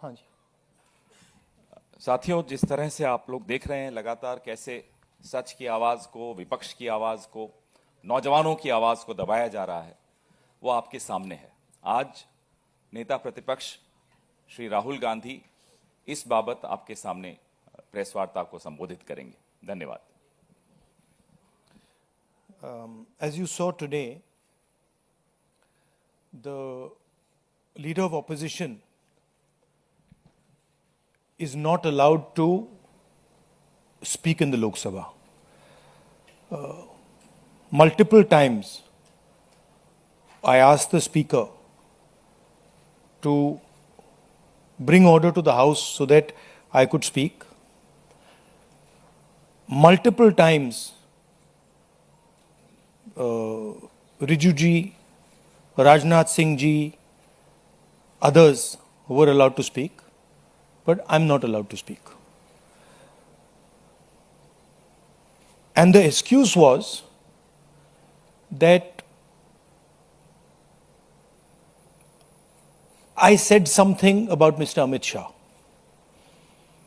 हाँ जी। साथियों, जिस तरह से आप लोग देख रहे हैं लगातार कैसे सच की आवाज को, विपक्ष की आवाज को, नौजवानों की आवाज को दबाया जा रहा है, वो आपके सामने है। आज नेता प्रतिपक्ष श्री राहुल गांधी इस बाबत आपके सामने प्रेस वार्ता को संबोधित करेंगे। धन्यवाद। As you saw today, the leader of opposition is not allowed to speak in the Lok Sabha. Multiple times, I asked the speaker to bring order to the house so that I could speak. Multiple times, Riju ji, Rajnath Singh ji, others were allowed to speak, but I'm not allowed to speak. And the excuse was that I said something about Mr. Amit Shah.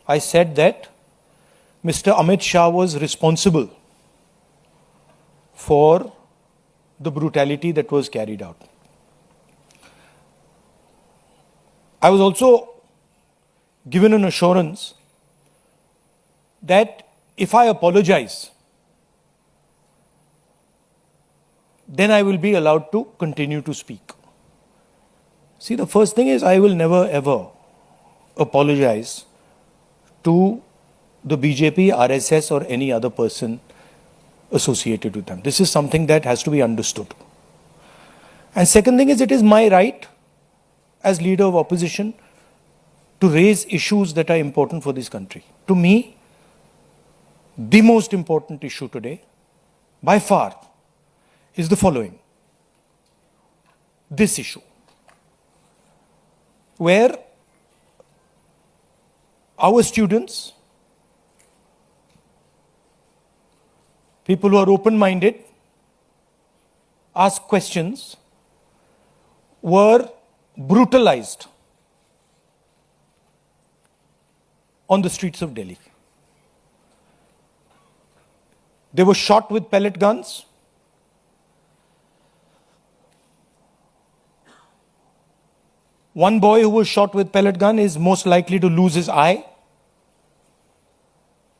I said that Mr. Amit Shah was responsible for the brutality that was carried out. I was also given an assurance that if I apologize, then I will be allowed to continue to speak. See, the first thing is I will never ever apologize to the BJP, RSS or any other person associated with them. This is something that has to be understood. And second thing is, it is my right as leader of opposition to raise issues that are important for this country. To me, the most important issue today, by far, is the following. This issue, where our students, people who are open-minded, ask questions, were brutalized on the streets of Delhi. They were shot with pellet guns. One boy who was shot with pellet gun is most likely to lose his eye,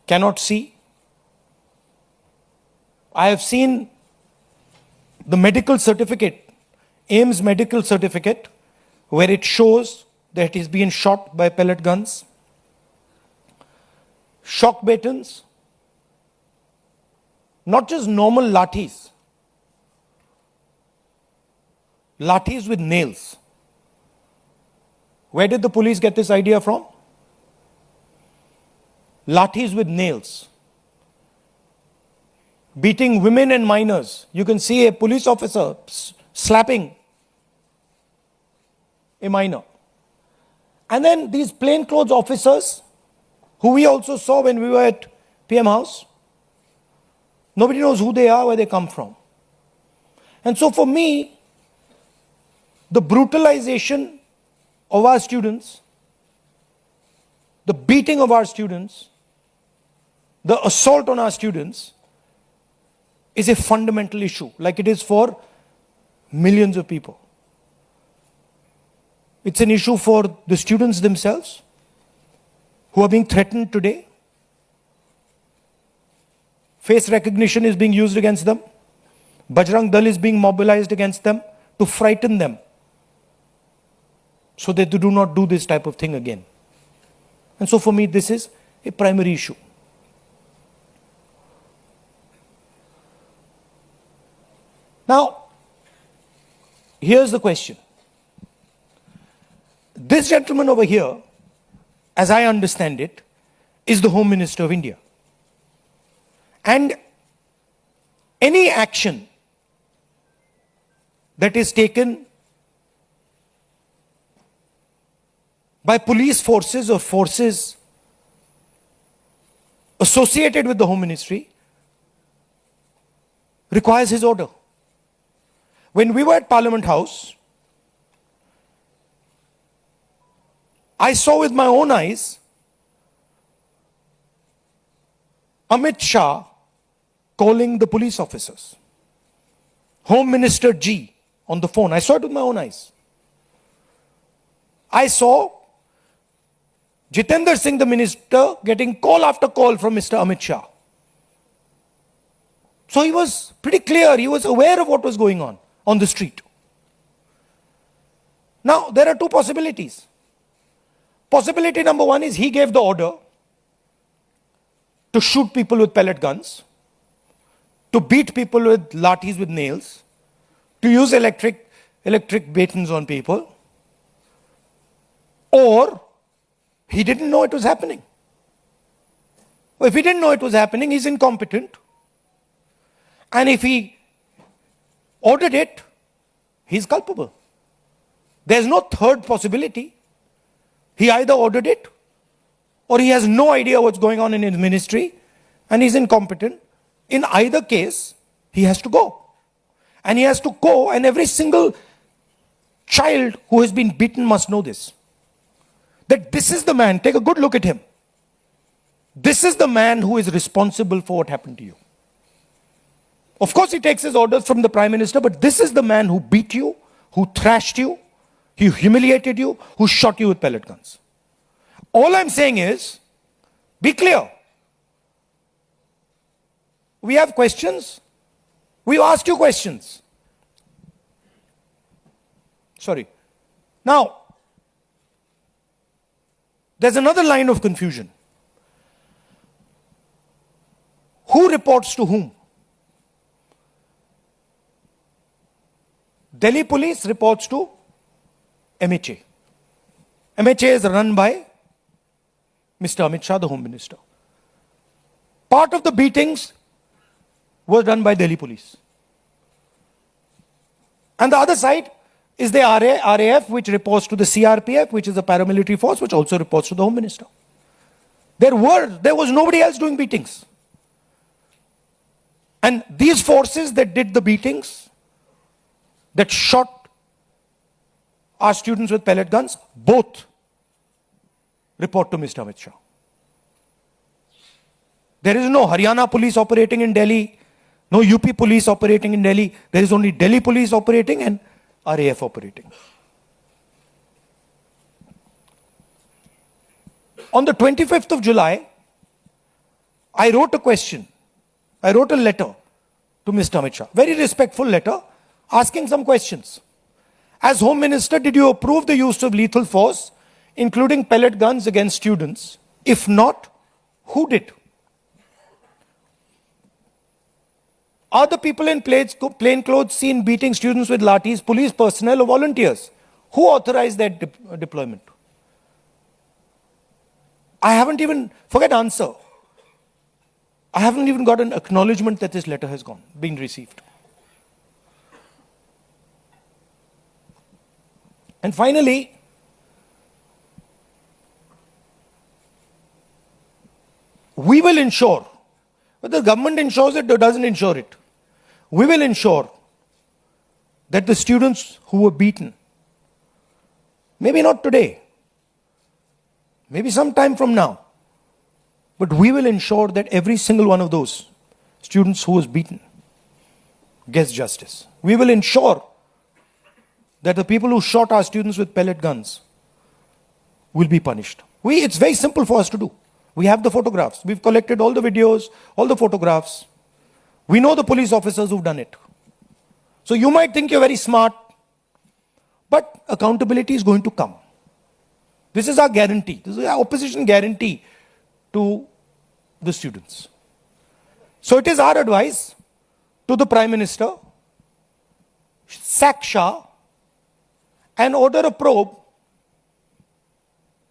cannot see. I have seen the medical certificate, AIIMS medical certificate, where it shows that he's been shot by pellet guns. Shock batons, not just normal lathis, lathis with nails. Where did the police get this idea from? Lathis with nails. Beating women and minors. You can see a police officer slapping a minor. And then these plainclothes officers, who we also saw when we were at PM House, nobody knows who they are, where they come from. And so for me, the brutalization of our students, the beating of our students, the assault on our students is a fundamental issue, like it is for millions of people. It's an issue for the students themselves who are being threatened today. Face recognition is being used against them. Bajrang Dal is being mobilized against them to frighten them so that they do not do this type of thing again. And so for me, this is a primary issue. Now, here's the question. This gentleman over here, as I understand it, is the Home Minister of India. And any action that is taken by police forces or forces associated with the Home Ministry requires his order. When we were at Parliament House, I saw with my own eyes Amit Shah calling the police officers, Home Minister G on the phone. I saw it with my own eyes. I saw Jitendra Singh, the minister, getting call after call from Mr. Amit Shah. So he was pretty clear, he was aware of what was going on the street. Now, there are two possibilities. Possibility number one is he gave the order to shoot people with pellet guns, to beat people with lathis with nails, to use electric batons on people, or he didn't know it was happening. Well, if he didn't know it was happening, he's incompetent. And if he ordered it, he's culpable. There's no third possibility. He either ordered it, or he has no idea what's going on in his ministry, and he's incompetent. In either case, he has to go. And he has to go, and every single child who has been beaten must know this. That this is the man, take a good look at him. This is the man who is responsible for what happened to you. Of course, he takes his orders from the Prime Minister, but this is the man who beat you, who thrashed you, who humiliated you, who shot you with pellet guns. All I'm saying is, be clear. We have questions. We asked you questions. Sorry. Now, there's another line of confusion. Who reports to whom? Delhi police reports to MHA. MHA is run by Mr. Amit Shah, the Home Minister. Part of the beatings was done by Delhi police. And the other side is the RAF, which reports to the CRPF, which is a paramilitary force, which also reports to the Home Minister. There was nobody else doing beatings. And these forces that did the beatings, that shot our students with pellet guns, both report to Mr. Amit Shah. There is no Haryana police operating in Delhi, no UP police operating in Delhi. There is only Delhi police operating and RAF operating. On the 25th of July, I wrote a question. I wrote a letter to Mr. Amit Shah. Very respectful letter, asking some questions. As Home Minister, did you approve the use of lethal force, including pellet guns against students? If not, who did? Are the people in plain clothes seen beating students with lathis, police personnel or volunteers? Who authorized that deployment? I haven't even, forget answer. I haven't even got an acknowledgement that this letter has been received. And finally, we will ensure, whether the government ensures it or doesn't ensure it, we will ensure that the students who were beaten, maybe not today, maybe some time from now, but we will ensure that every single one of those students who was beaten gets justice. We will ensure that the people who shot our students with pellet guns will be punished. It's very simple for us to do. We have the photographs. We've collected all the videos, all the photographs. We know the police officers who've done it. So you might think you're very smart, but accountability is going to come. This is our guarantee. This is our opposition guarantee to the students. So it is our advice to the Prime Minister, sack Shah and order a probe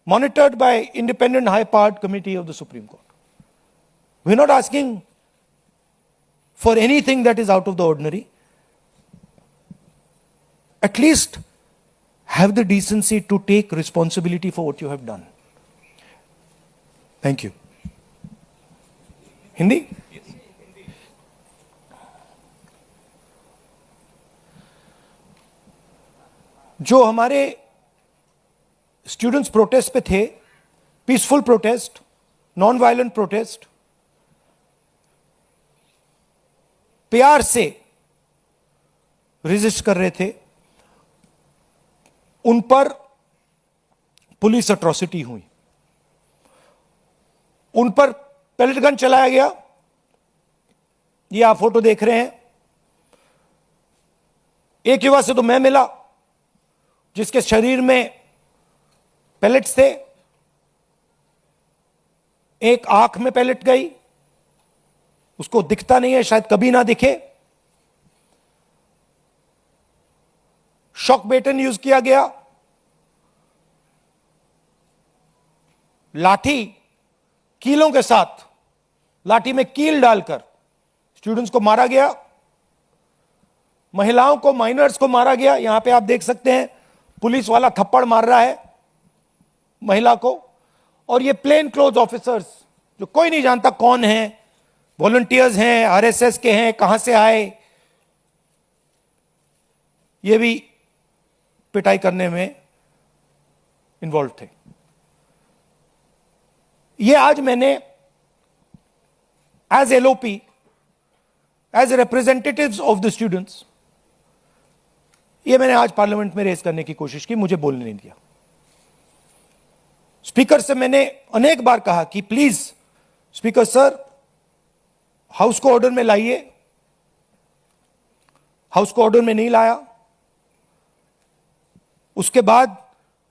monitored by independent high-powered committee of the Supreme Court. We're not asking for anything that is out of the ordinary. At least have the decency to take responsibility for what you have done. Thank you. Hindi? जो हमारे students protest पे थे, peaceful protest, non violent protest, प्यार से resist कर रहे थे, उन पर पुलिस अट्रॉसिटी हुई, उन पर पेलेट गन चलाया गया। ये आप फोटो देख रहे हैं। एक युवा से तो मैं मिला जिसके शरीर में पेलेट्स थे, एक आंख में पेलेट गई, उसको दिखता नहीं है, शायद कभी ना दिखे। शॉक बेटन यूज किया गया, लाठी कीलों के साथ, लाठी में कील डालकर स्टूडेंट्स को मारा गया, महिलाओं को, माइनर्स को मारा गया। यहां पे आप देख सकते हैं पुलिस वाला थप्पड़ मार रहा है महिला को, और ये प्लेन क्लोथ ऑफिसर्स जो कोई नहीं जानता कौन है, वॉलंटियर्स हैं, आरएसएस के हैं, कहां से आए, ये भी पिटाई करने में इन्वॉल्व थे। ये आज मैंने as LOP, as representatives of the students, ये मैंने आज पार्लियामेंट में रेज करने की कोशिश की, मुझे बोलने नहीं दिया। स्पीकर से मैंने अनेक बार कहा कि प्लीज स्पीकर सर, हाउस को ऑर्डर में लाइए, हाउस को ऑर्डर में नहीं लाया। उसके बाद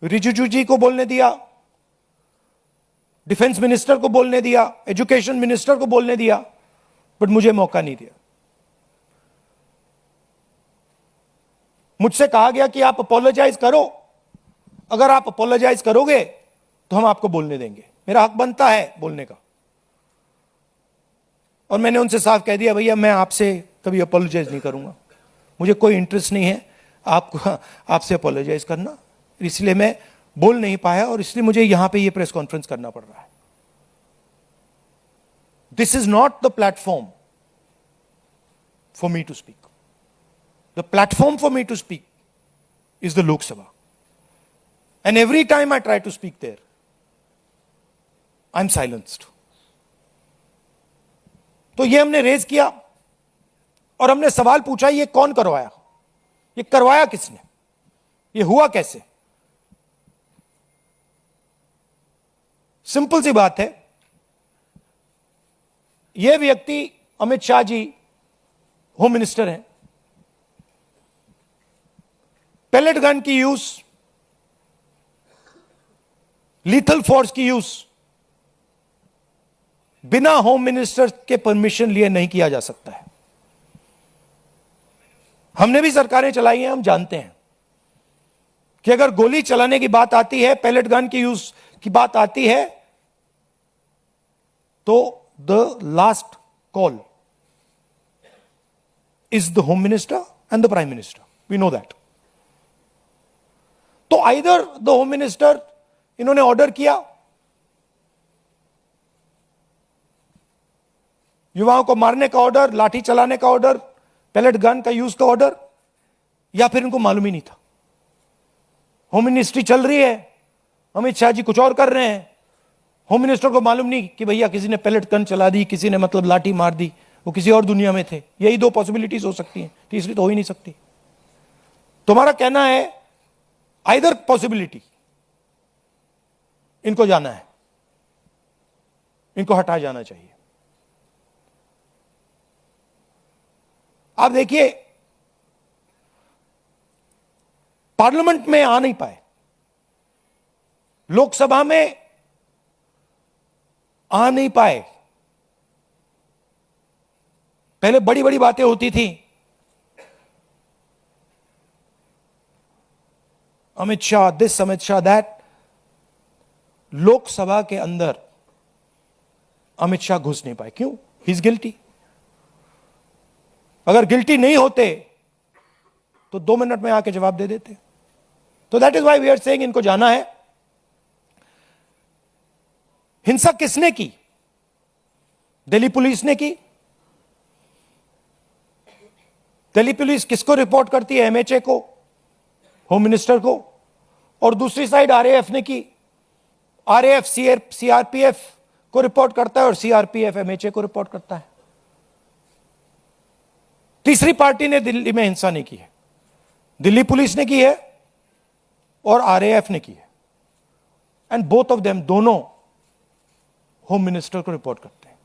रिजिजू जी को बोलने दिया, डिफेंस मिनिस्टर को बोलने दिया, एजुकेशन मिनिस्टर को बोलने दिया, बट मुझे मौका नहीं दिया। मुझसे कहा गया कि आप अपोलोजाइज करो, अगर आप अपोलोजाइज करोगे तो हम आपको बोलने देंगे। मेरा हक बनता है बोलने का, और मैंने उनसे साफ कह दिया, भैया मैं आपसे कभी अपोलोजाइज नहीं करूंगा, मुझे कोई इंटरेस्ट नहीं है आपसे अपोलोजाइज करना, इसलिए मैं बोल नहीं पाया, और इसलिए मुझे यहां पे ये प्रेस कॉन्फ्रेंस करना पड़ रहा है। This is not the platform for me to speak. The platform for me to speak is the Lok Sabha, and every time I try to speak there, I am silenced. तो ये हमने रेज किया, और हमने सवाल पूछा, ये कौन करवाया, ये करवाया किसने, ये हुआ कैसे। सिंपल सी बात है, यह व्यक्ति अमित शाह जी होम मिनिस्टर हैं, पेलेट गन की यूज, लीथल फोर्स की यूज बिना होम मिनिस्टर के परमिशन लिए नहीं किया जा सकता है। हमने भी सरकारें चलाई हैं, हम जानते हैं कि अगर गोली चलाने की बात आती है, पेलेट गन की यूज की बात आती है, तो the last call is the home minister and the prime minister, we know that. तो आइदर द होम मिनिस्टर, इन्होंने ऑर्डर किया, युवाओं को मारने का ऑर्डर, लाठी चलाने का ऑर्डर, पेलेट गन का यूज का ऑर्डर, या फिर इनको मालूम ही नहीं था। होम मिनिस्ट्री चल रही है, अमित शाह जी कुछ और कर रहे हैं, होम मिनिस्टर को मालूम नहीं कि भैया किसी ने पेलेट गन चला दी, किसी ने मतलब लाठी मार दी, वो किसी और दुनिया में थे। यही दो पॉसिबिलिटीज हो सकती हैं, तीसरी तो हो ही नहीं सकती। तुम्हारा कहना है आइदर पॉसिबिलिटी, इनको जाना है, इनको हटाया जाना चाहिए। आप देखिए, पार्लियामेंट में आ नहीं पाए, लोकसभा में आ नहीं पाए। पहले बड़ी बड़ी बातें होती थी, अमित शाह दिस, अमित शाह दैट। लोकसभा के अंदर अमित शाह घुस नहीं पाए, क्यों? He is guilty. अगर गिल्टी नहीं होते तो 2 मिनट में आके जवाब दे देते। तो that is why we are saying इनको जाना है। हिंसा किसने की? दिल्ली पुलिस ने की। दिल्ली पुलिस किसको रिपोर्ट करती है? एमएचए को, होम मिनिस्टर को। और दूसरी साइड आरएएफ ने की। आरएएफ सीआरपीएफ को रिपोर्ट करता है और सीआरपीएफ एमएचए को रिपोर्ट करता है। तीसरी पार्टी ने दिल्ली में हिंसा नहीं की है, दिल्ली पुलिस ने की है और आरएएफ ने की है। एंड बोथ ऑफ देम, दोनों होम मिनिस्टर को रिपोर्ट करते हैं।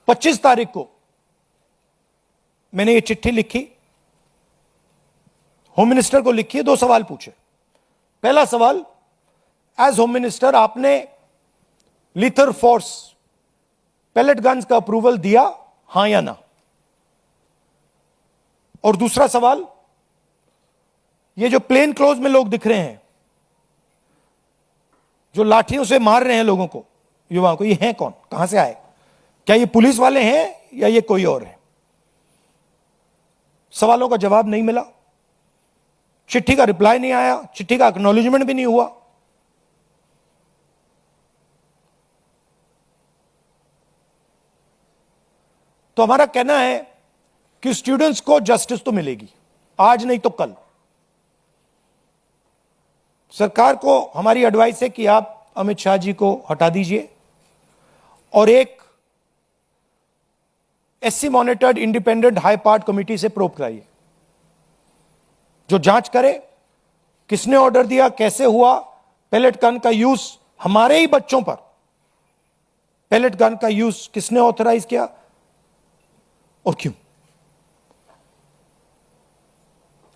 पच्चीस तारीख को मैंने ये चिट्ठी लिखी, होम मिनिस्टर को लिखी है, 2 सवाल पूछे। पहला सवाल, एज होम मिनिस्टर आपने लीथर फोर्स पैलेट गन्स का अप्रूवल दिया, हां या ना? और दूसरा सवाल, ये जो प्लेन क्लोज में लोग दिख रहे हैं, जो लाठियों से मार रहे हैं लोगों को, युवाओं को, ये हैं कौन, कहां से आए? क्या ये पुलिस वाले हैं या ये कोई और है? सवालों का जवाब नहीं मिला, चिट्ठी का रिप्लाई नहीं आया, चिट्ठी का एक्नॉलेजमेंट भी नहीं हुआ। तो हमारा कहना है कि स्टूडेंट्स को जस्टिस तो मिलेगी, आज नहीं तो कल। सरकार को हमारी एडवाइस है कि आप अमित शाह जी को हटा दीजिए और एक SC monitored independent high part committee से प्रोब कराइए, जो जांच करे किसने ऑर्डर दिया, कैसे हुआ, पैलेट गन का यूज हमारे ही बच्चों पर, पैलेट गन का यूज किसने ऑथराइज किया और क्यों?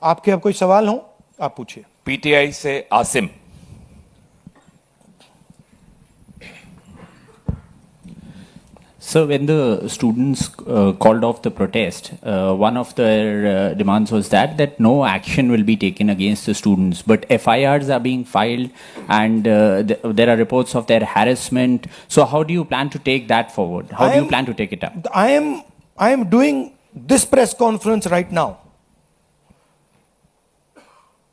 आपके अब कोई सवाल हो आप पूछिए। पीटीआई से Asim. So when the students called off the protest, one of their demands was that no action will be taken against the students, but FIRs are being filed and there are reports of their harassment. So how do you plan to take that forward? How do you plan to take it up? I am doing this press conference right now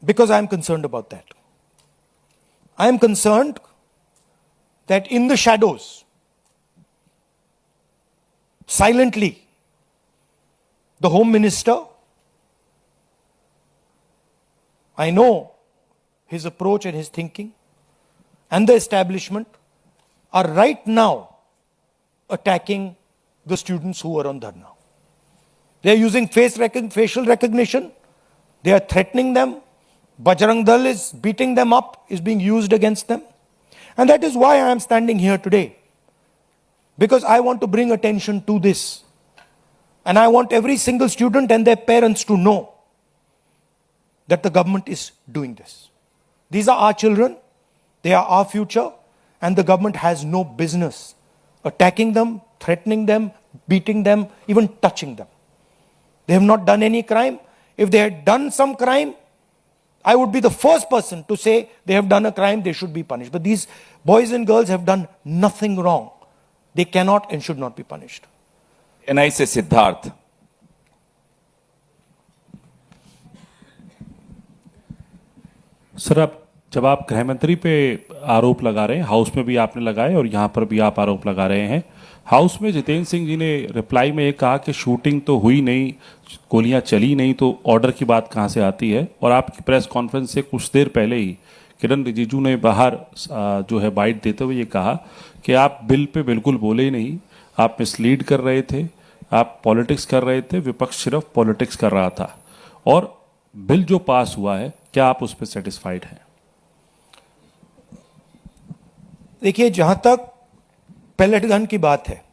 because I am concerned about that. I am concerned that in the shadows, silently, the Home Minister, I know his approach and his thinking, and the establishment are right now attacking the students who are on dharna. They are using facial recognition, they are threatening them. Bajrang Dal is beating them up, is being used against them. And that is why I am standing here today. Because I want to bring attention to this. And I want every single student and their parents to know that the government is doing this. These are our children, they are our future, and the government has no business attacking them, threatening them, beating them, even touching them. They have not done any crime. If they had done some crime, I would be the first person to say they have done a crime, they should be punished. But these boys and girls have done nothing wrong. They cannot and should not be punished. ANI से Siddharth. Sir, जब आप गृह मंत्री पे आरोप लगा रहे हैं, हाउस में भी आपने लगाए और यहाँ पर भी आप आरोप लगा रहे हैं। हाउस में जितेंद्र सिंह जी ने रिप्लाई में ये कहा कि शूटिंग तो हुई नहीं, गोलियां चली नहीं, तो ऑर्डर की बात कहाँ से आती है? और आपकी प्रेस कॉन्फ्रेंस से कुछ देर पहले ही किरण रिजिजू ने बाहर जो है बाइट देते हुए ये कहा कि आप बिल पे बिल्कुल बोले ही नहीं, आप मिसलीड कर रहे थे, आप पॉलिटिक्स कर रहे थे, विपक्ष सिर्फ पॉलिटिक्स कर रहा था। और बिल जो पास हुआ है, क्या आप उस पर सेटिस्फाइड हैं? देखिए, जहां तक पैलेट गन की बात है,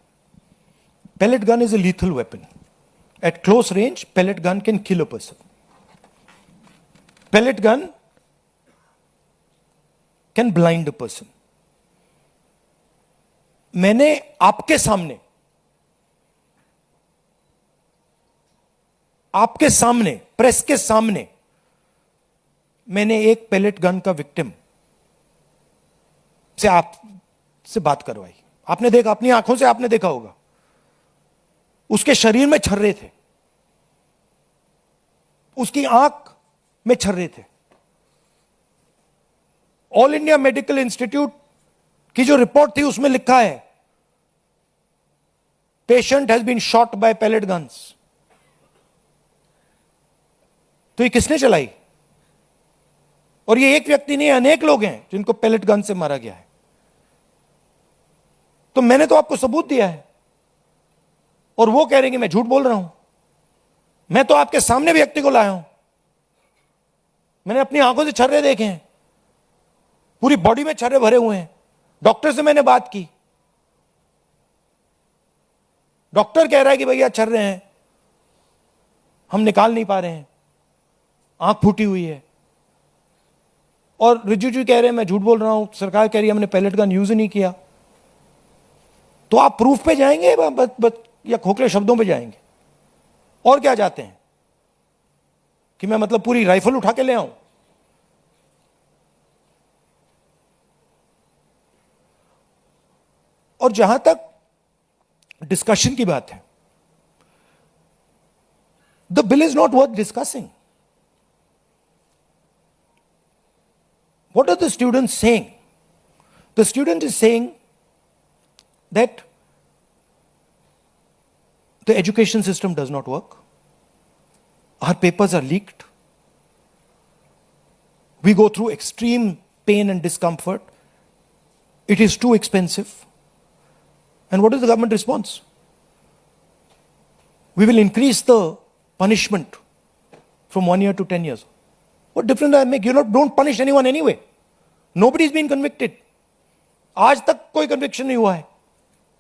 pellet gun is a lethal weapon. Eight close range, pellet gun can kill a person. Pellet gun can blind a person. मैंने आपके सामने प्रेस के सामने मैंने एक पैलेट गन का विक्टिम से आपसे बात करवाई। आपने देखा, अपनी आंखों से आपने देखा होगा, उसके शरीर में छर्रे थे, उसकी आंख में छर्रे थे। ऑल इंडिया मेडिकल इंस्टीट्यूट की जो रिपोर्ट थी उसमें लिखा है patient has been shot by pellet guns. तो ये किसने चलाई? और ये एक व्यक्ति नहीं, अनेक लोग हैं जिनको पेलेट गन से मारा गया है। तो मैंने तो आपको सबूत दिया है और वो कह रहे हैं कि मैं झूठ बोल रहा हूं। मैं तो आपके सामने व्यक्ति को लाया हूं, मैंने अपनी आंखों से छर्रे देखे हैं, पूरी बॉडी में छर्रे भरे हुए हैं। डॉक्टर से मैंने बात की, डॉक्टर कह रहा है कि भैया छर्रे हैं, हम निकाल नहीं पा रहे हैं, आंख फूटी हुई है। और रिजिजू कह रहे हैं मैं झूठ बोल रहा हूं, सरकार कह रही है हमने पेलेट गन यूज ही नहीं किया। तो आप प्रूफ पे जाएंगे या खोखले शब्दों पे जाएंगे? और क्या चाहते हैं कि मैं मतलब पूरी राइफल उठा के ले आऊं? और जहां तक डिस्कशन की बात है, the bill is not worth discussing. What are the students saying? The student is saying that the education system does not work. Our papers are leaked. We go through extreme pain and discomfort. It is too expensive. And what is the government response? We will increase the punishment from 1 year to 10 years. What difference does that make? You don't punish anyone anyway. Nobody's been convicted. आज तक कोई conviction नहीं हुआ है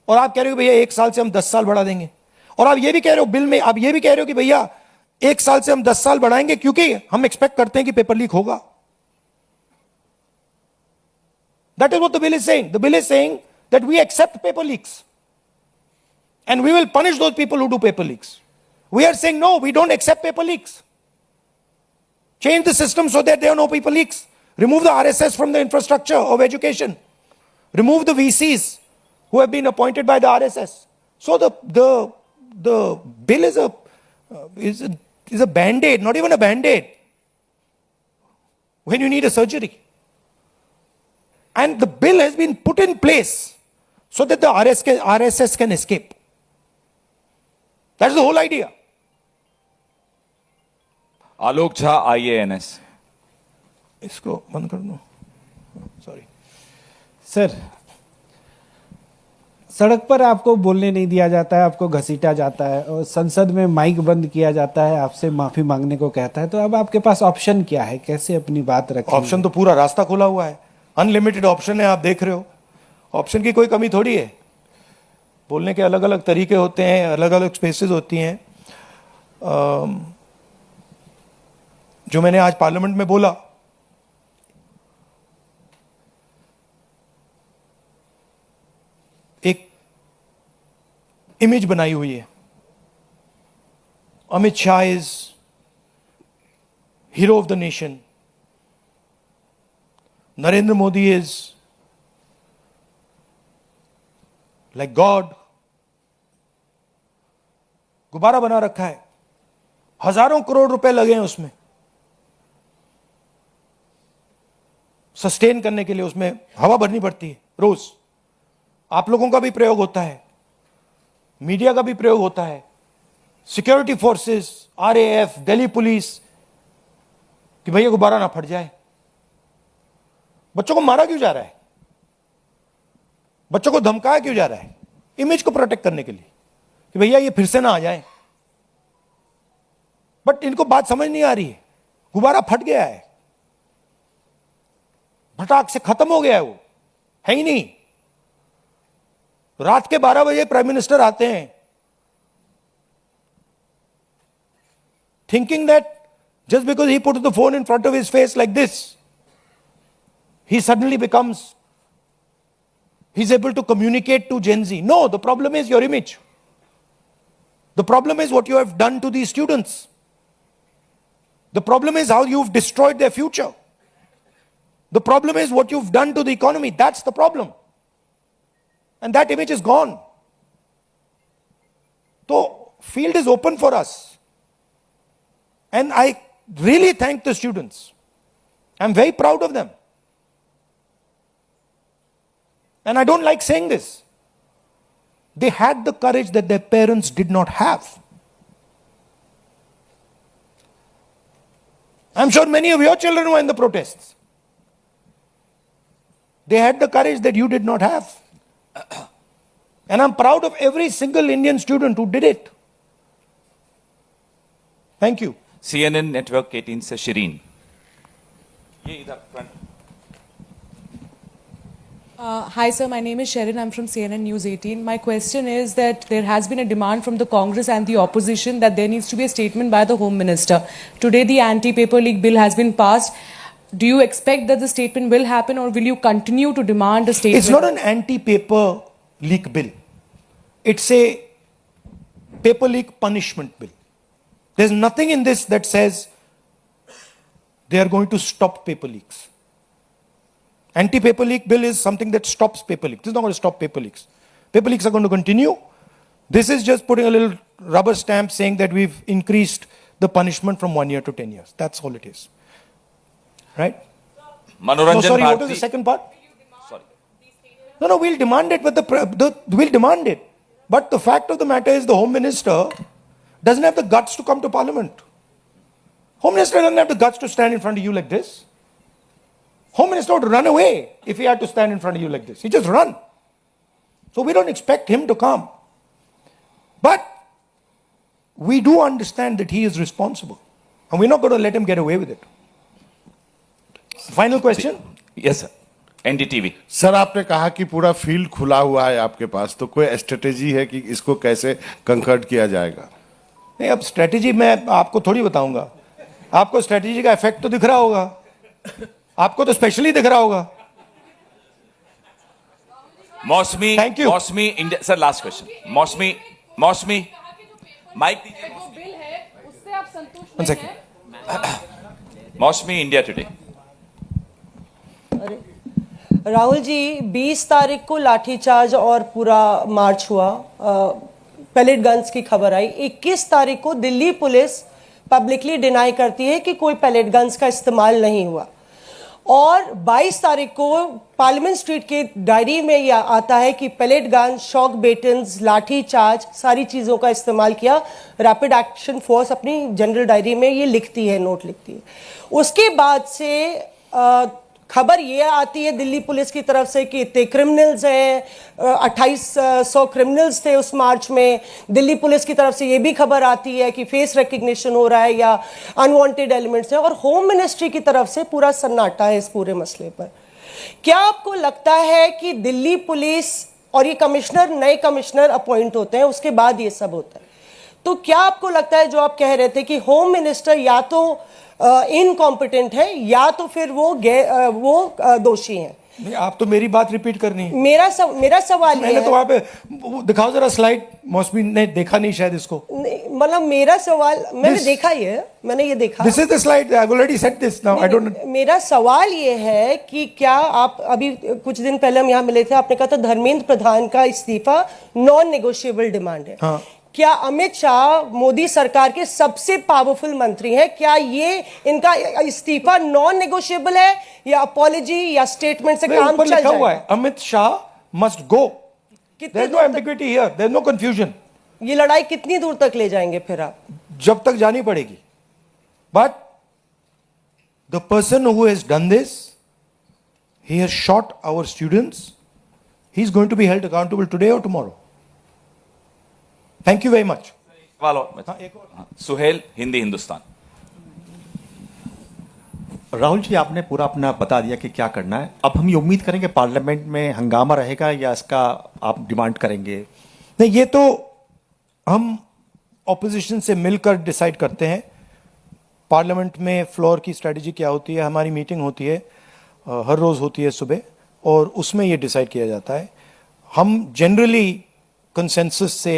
और आप कह रहे हो भैया 1 साल से हम 10 साल बढ़ा देंगे। और आप ये भी कह रहे हो बिल में, आप ये भी कह रहे हो कि भैया 1 साल से हम 10 साल बढ़ाएंगे क्योंकि हम एक्सपेक्ट करते हैं कि पेपर लीक होगा। That is what the bill is saying. The bill is saying that we accept paper leaks and we will punish those people who do paper leaks. We are saying no, we don't accept paper leaks. Change the system so that there are no paper leaks. Remove the RSS from the infrastructure of education. Remove the VCs who have been appointed by the RSS. So the bill is a band-aid, not even a band-aid, when you need a surgery. And the bill has been put in place so that the RSS can escape. That's the whole idea. Alok Jha, IANS। इसको बंद कर दो, sorry sir. सड़क पर आपको बोलने नहीं दिया जाता है, आपको घसीटा जाता है और संसद में माइक बंद किया जाता है, आपसे माफी मांगने को कहता है। तो अब आपके पास ऑप्शन क्या है, कैसे अपनी बात रखें? ऑप्शन तो पूरा रास्ता खुला हुआ है, अनलिमिटेड ऑप्शन है, आप देख रहे हो। ऑप्शन की कोई कमी थोड़ी है। बोलने के अलग अलग तरीके होते हैं, अलग अलग स्पेसेस होती हैं। जो मैंने आज पार्लियामेंट में बोला, एक इमेज बनाई हुई है। Amit Shah is hero of the nation, Narendra Modi is like God. गुब्बारा बना रखा है, हजारों करोड़ रुपए लगे हैं उसमें सस्टेन करने के लिए, उसमें हवा भरनी पड़ती है रोज। आप लोगों का भी प्रयोग होता है, मीडिया का भी प्रयोग होता है, security forces, RAF, Delhi police, कि भैया गुब्बारा ना फट जाए। बच्चों को मारा क्यों जा रहा है? बच्चों को धमकाया क्यों जा रहा है? इमेज को प्रोटेक्ट करने के लिए कि भैया ये फिर से ना आ जाए। बट इनको बात समझ नहीं आ रही है। गुब्बारा फट गया है, फटाक से खत्म हो गया है, वो है ही नहीं। रात के 12 बजे प्राइम मिनिस्टर आते हैं thinking that just because he put the phone in front of his face like this, he suddenly becomes, he's able to communicate to Gen Z. No, the problem is your image. The problem is what you have done to these students. The problem is how you've destroyed their future. The problem is what you've done to the economy. That's the problem. And that image is gone. So, field is open for us. And I really thank the students. I'm very proud of them. And I don't like saying this. They had the courage that their parents did not have. I'm sure many of your children were in the protests. They had the courage that you did not have. And I'm proud of every single Indian student who did it. Thank you. CNN network 18 से शिरीन, ये इधर front. Hi sir, my name is Sharon. I'm from CNN News 18. My question is that there has been a demand from the Congress and the opposition that there needs to be a statement by the Home Minister. Today the anti-paper leak bill has been passed. Do you expect that the statement will happen, or will you continue to demand a statement? It's not an anti-paper leak bill. It's a paper leak punishment bill. There's nothing in this that says they are going to stop paper leaks. Anti-paper leak bill is something that stops paper leaks. This is not going to stop paper leaks. Paper leaks are going to continue. This is just putting a little rubber stamp saying that we've increased the punishment from 1 year to 10 years. That's all it is. Right? No, मनोरंजन sorry, what was the Bharti, second part? sorry, No, we'll demand it, but we'll demand it. But the fact of the matter is the Home Minister doesn't have the guts to come to Parliament. Home Minister doesn't have the guts to stand in front of you like this. Home Minister would run away if he had to stand in front of you like this. He just run. So we don't expect him to come. But we do understand that he is responsible. And we're not going to let him get away with it. Final question? Yes sir, NDTV. Sir आपने कहा कि पूरा field खुला हुआ है आपके पास, तो कोई स्ट्रेटेजी है कि इसको कैसे कंकर्ड किया जाएगा? नहीं, अब स्ट्रेटेजी मैं आपको थोड़ी बताऊंगा। आपको स्ट्रेटेजी का इफेक्ट तो दिख रहा होगा, आपको तो स्पेशली दिख रहा होगा। मौसमी, Thank you. मौसमी इंडिया, सर लास्ट क्वेश्चन। मौसमी माइक दीजिए। वो बिल है, उससे आप संतुष्ट One नहीं second. हैं? मौसमी इंडिया टुडे। राहुल जी, 20 तारीख को लाठीचार्ज और पूरा मार्च हुआ, पैलेट गन्स की खबर आई। 21 तारीख को दिल्ली पुलिस पब्लिकली डिनाई करती है कि कोई पैलेट गन्स का इस्तेमाल नहीं हुआ, और 22 तारीख को पार्लियामेंट स्ट्रीट के डायरी में यह आता है कि पैलेट गन, शॉक बेटन्स, लाठीचार्ज, सारी चीज़ों का इस्तेमाल किया। रैपिड एक्शन फोर्स अपनी जनरल डायरी में ये लिखती है, नोट लिखती है। उसके बाद से खबर ये आती है दिल्ली पुलिस की तरफ से कि इतने क्रिमिनल्स हैं, 2800 क्रिमिनल्स थे उस मार्च में। दिल्ली पुलिस की तरफ से ये भी खबर आती है कि फेस रिकग्निशन हो रहा है या अनवांटेड एलिमेंट्स हैं, और होम मिनिस्ट्री की तरफ से पूरा सन्नाटा है इस पूरे मसले पर। क्या आपको लगता है कि दिल्ली पुलिस, और ये कमिश्नर, नए कमिश्नर अपॉइंट होते हैं, उसके बाद ये सब होता है, तो क्या आपको लगता है जो आप कह रहे थे कि होम मिनिस्टर या तो इनकॉम्पिटेंट है या तो फिर वो दोषी हैं? नहीं, आप तो मेरी बात रिपीट करनी है। मेरा सवाल ये मैंने है, तो वहां पे दिखाओ जरा स्लाइड, मौसमी ने देखा नहीं शायद इसको। मतलब मेरा सवाल, मैंने देखा ही है, मैंने ये देखा। This is the slide, I have already said this now, I don't. मेरा सवाल ये है कि क्या आप, अभी कुछ दिन पहले हम यहाँ मिले थे, आपने कहा था धर्मेंद्र प्रधान का इस्तीफा नॉन नेगोशिएबल डिमांड है। हाँ। क्या अमित शाह मोदी सरकार के सबसे पावरफुल मंत्री हैं, क्या ये इनका इस्तीफा नॉन नेगोशिएबल है या अपॉलॉजी या स्टेटमेंट से काम ऊपर चल लिखा हुआ जाएगा? है अमित शाह मस्ट गो। कितनी देयर इज नो दूर तक- ambiguity here, there is no confusion. ये लड़ाई कितनी दूर तक ले जाएंगे फिर आप? जब तक जानी पड़ेगी। But the person who has done this, he has shot our students, he is going to be held accountable today और tomorrow. Thank you very much. सवाल और, हाँ, सुहेल, हिंदी हिंदुस्तान। राहुल जी, आपने पूरा अपना बता दिया कि क्या करना है। अब हम ये उम्मीद करेंगे पार्लियामेंट में हंगामा रहेगा या इसका आप डिमांड करेंगे? नहीं, ये तो हम ऑपोजिशन से मिलकर डिसाइड करते हैं। पार्लियामेंट में फ्लोर की स्ट्रेटजी क्या होती है, हमारी मीटिंग होती है, हर रोज होती है सुबह, और उसमें ये डिसाइड किया जाता है। हम जनरली कंसेंसस से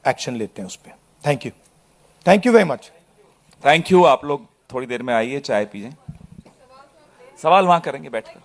एक्शन लेते हैं उस पर। Thank you very much. Thank you. आप लोग थोड़ी देर में आइए, चाय पीजिए। सवाल वहां करेंगे बैठकर।